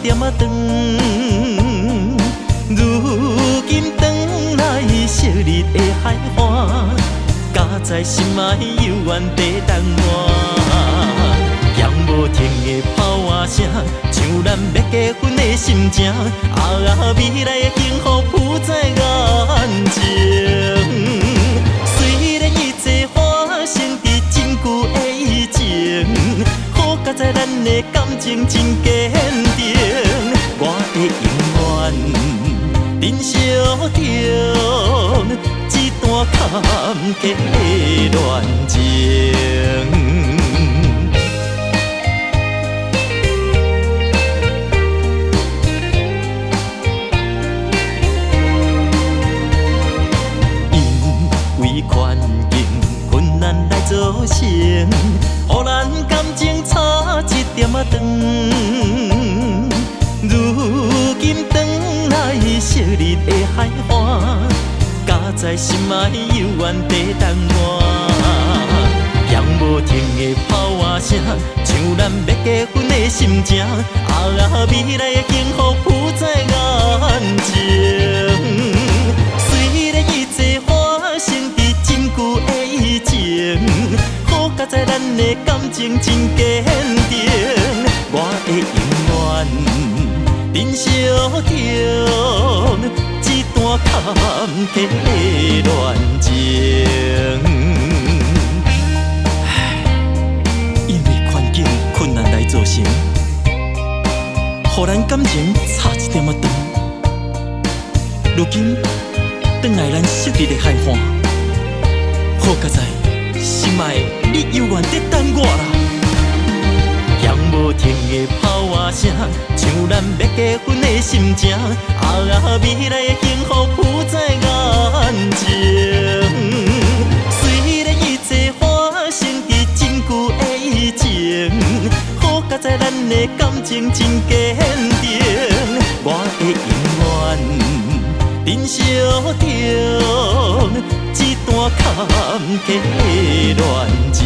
点仔长。如今转来昔日的海岸，家在心爱犹原在等我。响无停的炮话声，像咱要结婚的心情，未来的幸福浮在眼前。虽然一切发生伫真久的以前，好佳在咱的感情真坚定。我会永远珍惜着这段坎坷的恋情。环境困难来造成，予咱感情差一点仔长。如今转来昔日的海岸，家在心爱犹原在等我。响无停的炮话声，像咱要结婚的心情，未来的幸福浮在眼前。虽然一切发生伫真久的以前，好佳在咱的感情真坚定。我会永远珍惜着这段坎坷的恋情。因为环境困难来造成，予咱感情差一点仔长。如今转来咱昔日的海岸，好佳在心爱你犹原在等我啦。响无停的炮话声，像咱要结婚的心情，未来的幸福浮在眼前。虽然一切发生伫真久的以前，好佳在咱的感情真坚定。我会永远珍惜着这段坎坷的恋情。